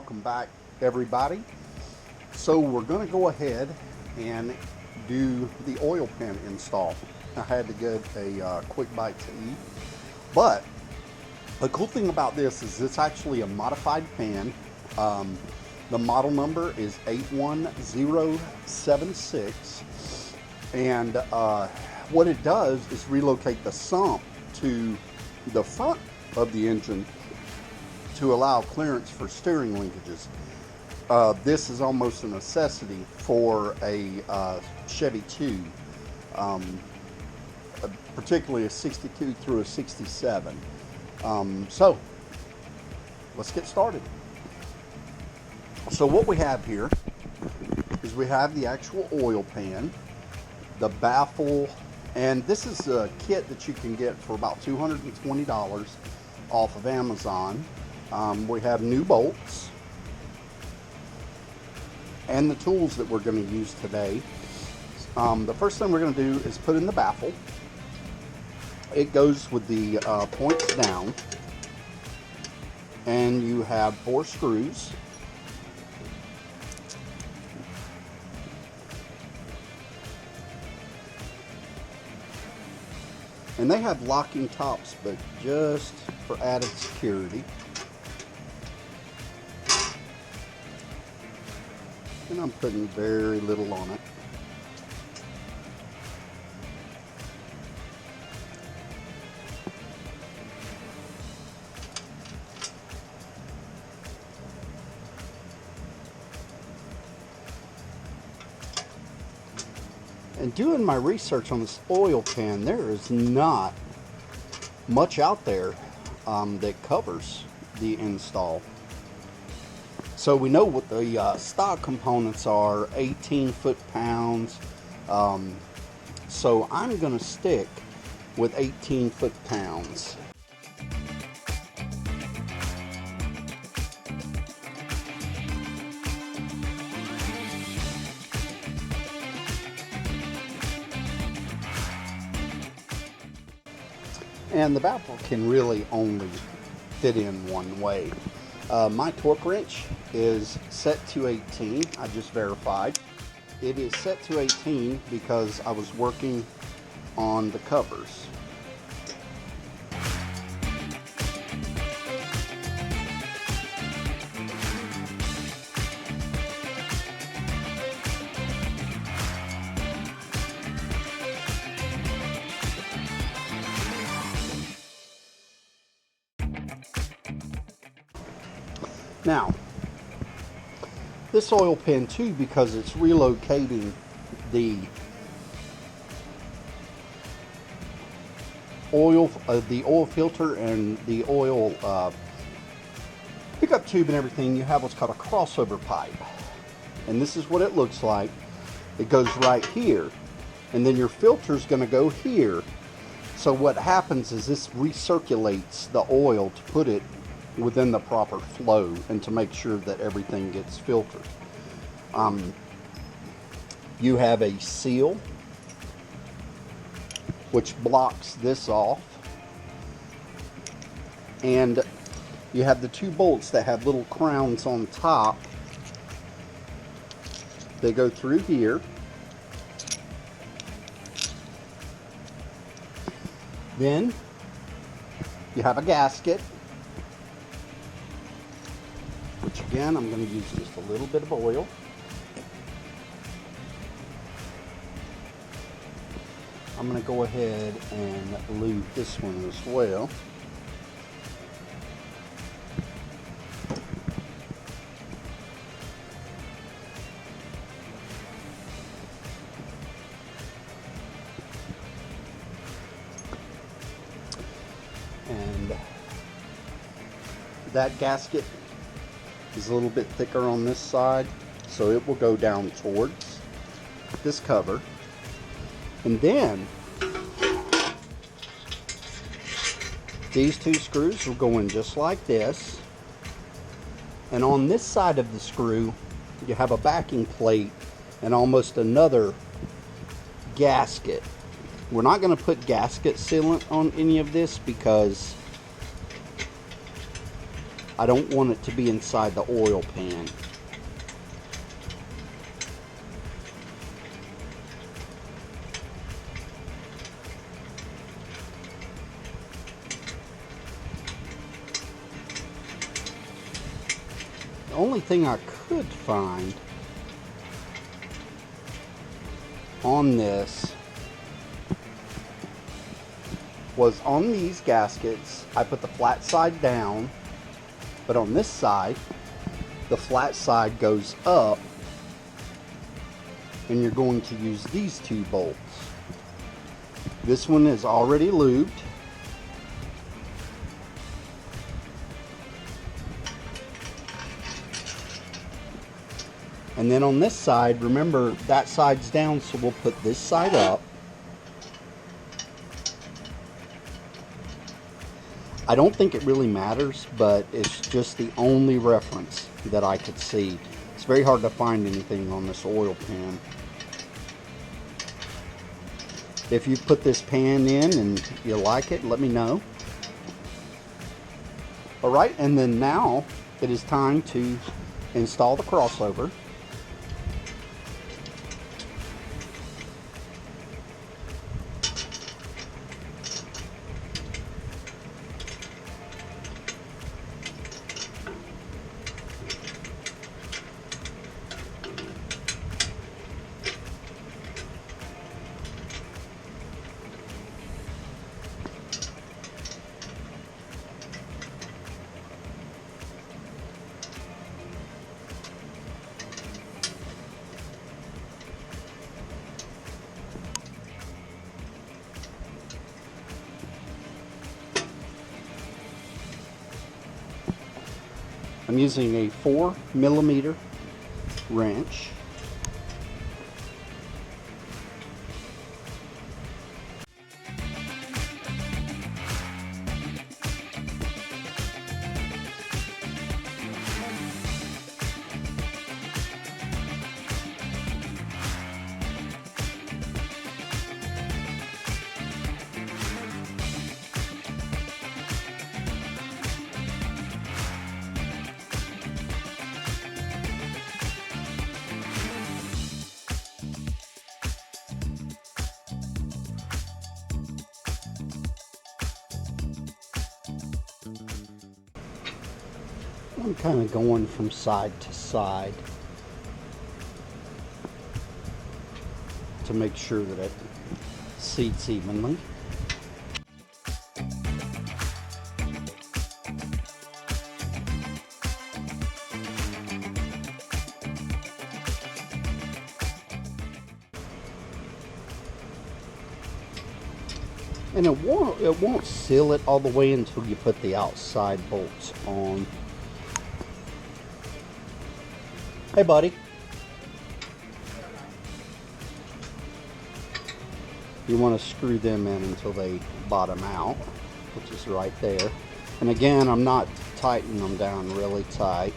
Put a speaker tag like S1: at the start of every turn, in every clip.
S1: welcome back everybody. So we're going to go ahead and do the oil pan install. I had to get a quick bite to eat, but the cool thing about this is it's actually a modified pan. The model number is 81076, and what it does is relocate the sump to the front of the engine to allow clearance for steering linkages. This is almost a necessity for a Chevy 2, particularly a 62 through a 67. So let's get started. So what we have here is we have the actual oil pan, the baffle, and this is a kit that you can get for about $220 off of Amazon. We have new bolts and the tools that we're going to use today. The first thing we're going to do is put in the baffle. It goes with the points down, and you have 4 screws. And they have locking tops, but just for added security. And I'm putting very little on it. And doing my research on this oil pan, there is not much out there that covers the install. So we know what the stock components are, 18 foot-pounds. So I'm going to stick with 18 foot-pounds. And the baffle can really only fit in one way. My torque wrench is set to 18. I just verified. It is set to 18 because I was working on the covers. Now, this oil pan too, because it's relocating the oil filter and the oil pickup tube and everything, you have what's called a crossover pipe. And this is what it looks like. It goes right here, and then your filter is going to go here. So what happens is this recirculates the oil to put it within the proper flow and to make sure that everything gets filtered. You have a seal which blocks this off, and you have the 2 bolts that have little crowns on top. They go through here. Then you have a gasket, which again, I'm going to use just a little bit of oil. I'm going to go ahead and lube this one as well. And that gasket is a little bit thicker on this side, so it will go down towards this cover. And then these 2 screws will go in just like this. And on this side of the screw, you have a backing plate and almost another gasket. We're not going to put gasket sealant on any of this because I don't want it to be inside the oil pan. The only thing I could find on this was on these gaskets, I put the flat side down, but on this side, the flat side goes up, and you're going to use these two bolts. This one is already lubed. And then on this side, remember that side's down, so we'll put this side up. I don't think it really matters, but it's just the only reference that I could see. It's very hard to find anything on this oil pan. If you put this pan in and you like it, let me know. Alright, and then now it is time to install the crossover. I'm using a 4mm wrench. I'm kind of going from side to side to make sure that it seats evenly. And it won't seal it all the way until you put the outside bolts on. Hey, buddy. You want to screw them in until they bottom out, which is right there. And again, I'm not tightening them down really tight.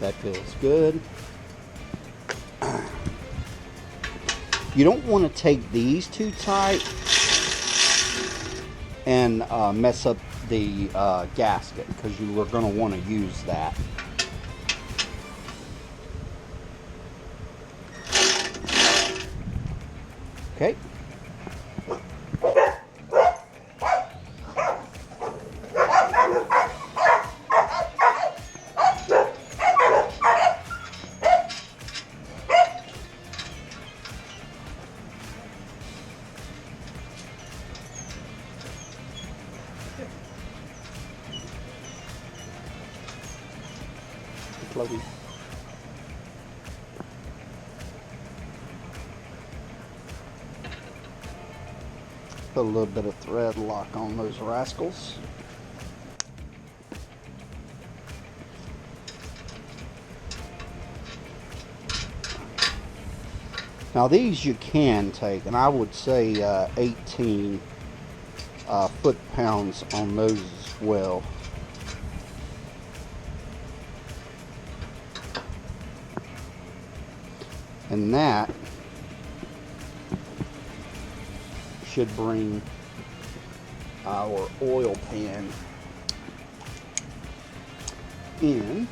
S1: That feels good. You don't want to take these too tight and mess up the gasket, because you are going to want to use that. Okay. Floaty. Put a little bit of thread lock on those rascals. Now these you can take, and I would say 18 foot-pounds on those as well. And that should bring our oil pan in.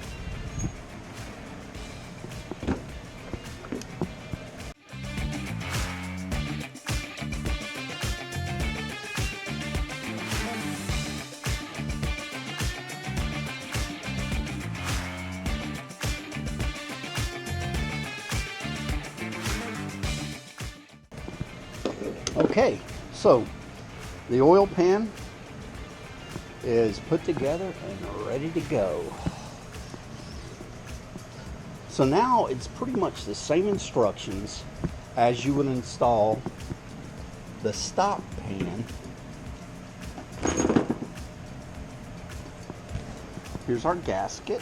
S1: Okay, so the oil pan is put together and ready to go. So now it's pretty much the same instructions as you would install the stock pan. Here's our gasket.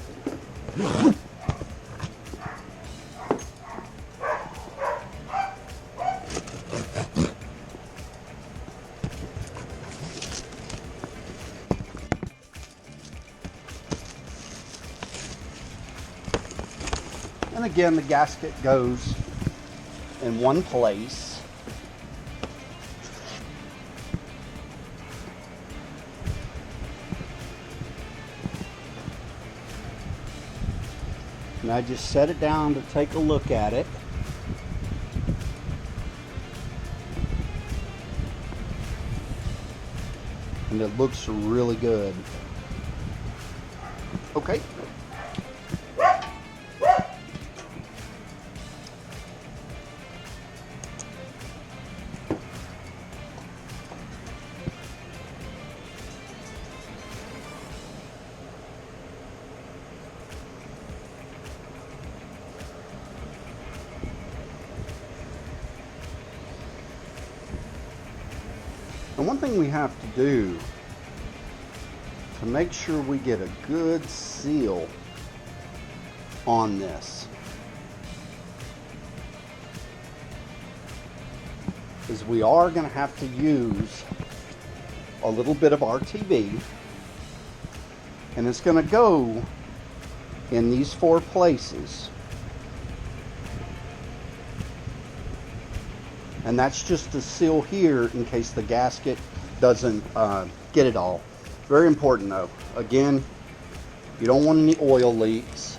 S1: And again, the gasket goes in one place. And I just set it down to take a look at it. And it looks really good. Okay. And one thing we have to do to make sure we get a good seal on this is we are going to have to use a little bit of RTV, and it's going to go in these 4 places. And that's just to seal here in case the gasket doesn't get it all. Very important though. Again, you don't want any oil leaks.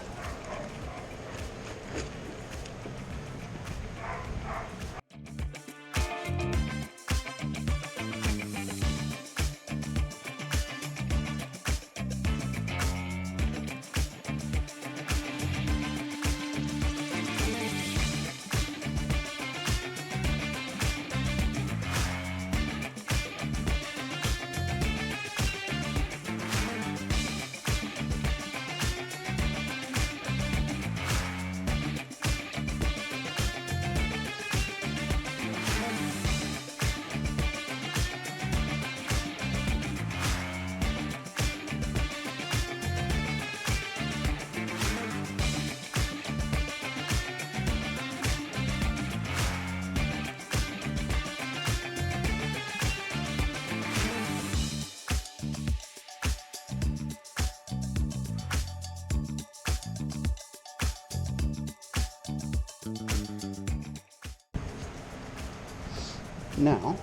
S1: Now,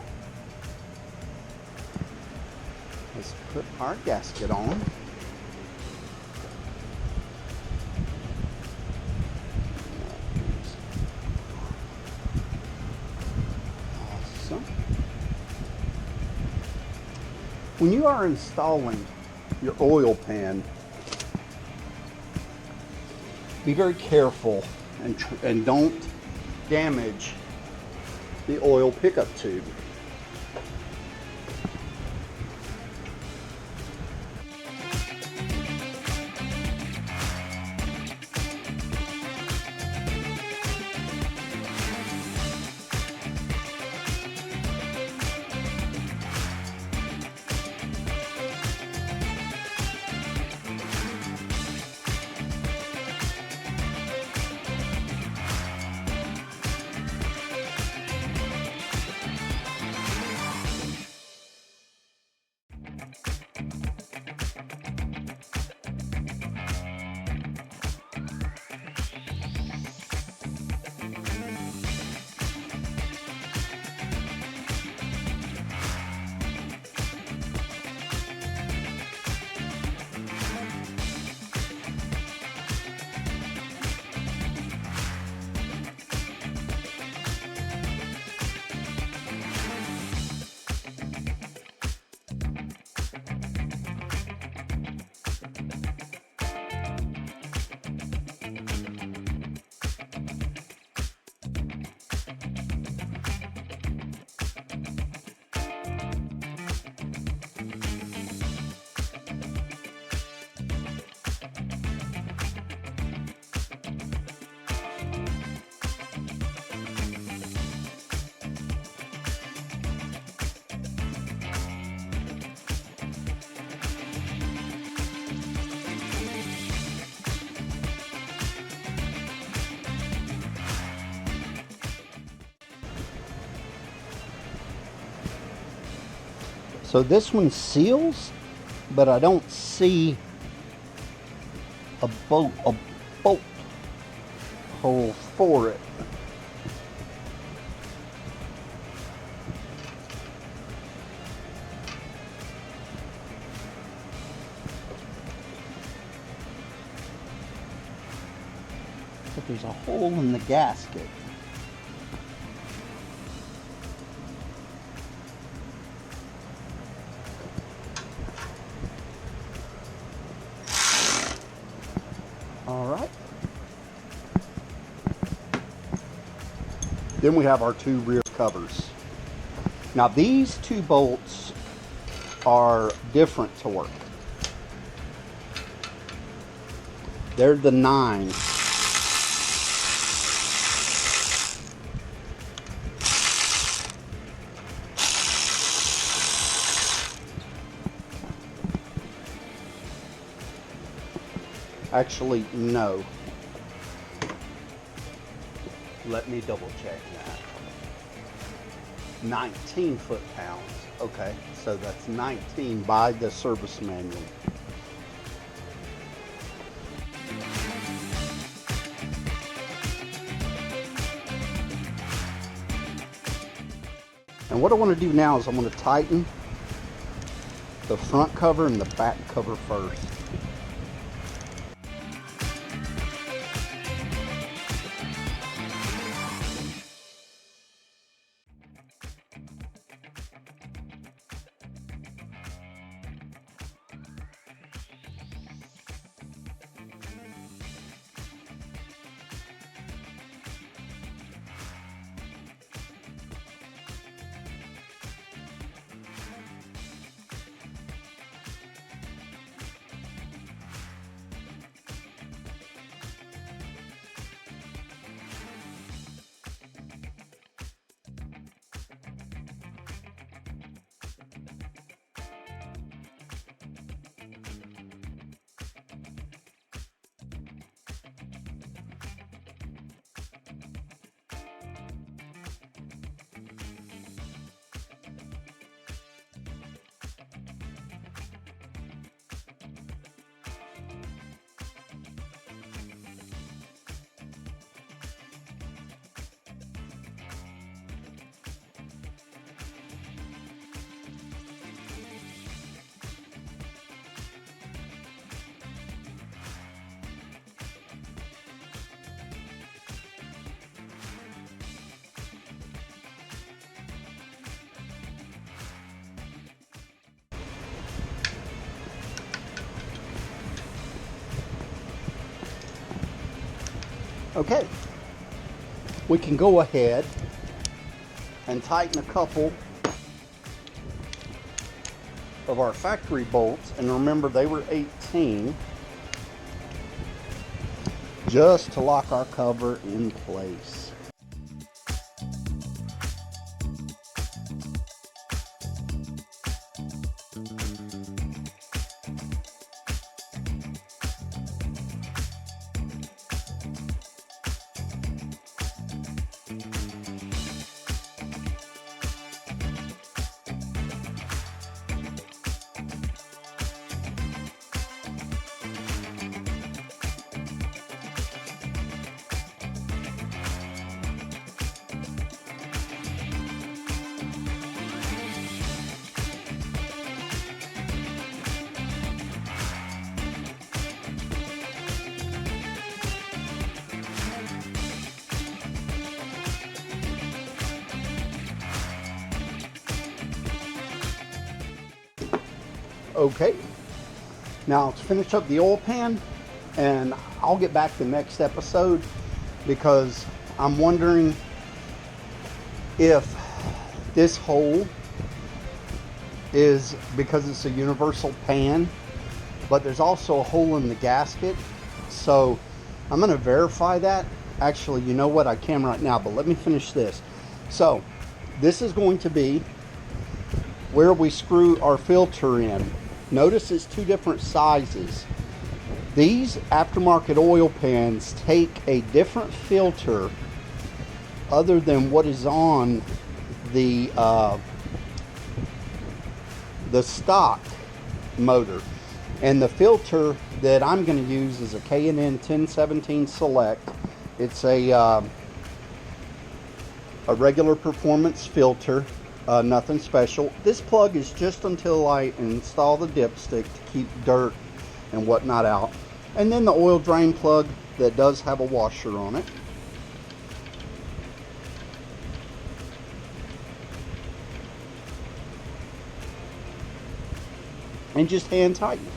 S1: let's put our gasket on. Awesome. When you are installing your oil pan, be very careful and don't damage the oil pickup tube. So this one seals, but I don't see a bolt hole for it. But there's a hole in the gasket. All right. Then we have our two rear covers. Now these two bolts are different torque. They're the 9. Actually, no. Let me double check that. 19 foot-pounds. Okay, so that's 19 by the service manual. And what I want to do now is I'm going to tighten the front cover and the back cover first. Okay, we can go ahead and tighten a couple of our factory bolts, and remember they were 18, just to lock our cover in place. Okay, now let's finish up the oil pan, and I'll get back to the next episode because I'm wondering if this hole is because it's a universal pan, but there's also a hole in the gasket. So I'm going to verify that. Actually, you know what, I can right now, but let me finish this. So this is going to be where we screw our filter in. Notice it's two different sizes. These aftermarket oil pans take a different filter other than what is on the the stock motor. And the filter that I'm going to use is a K&N 1017 Select. It's a regular performance filter, nothing special. This plug is just until I install the dipstick to keep dirt and whatnot out. And then the oil drain plug that does have a washer on it. And just hand tighten.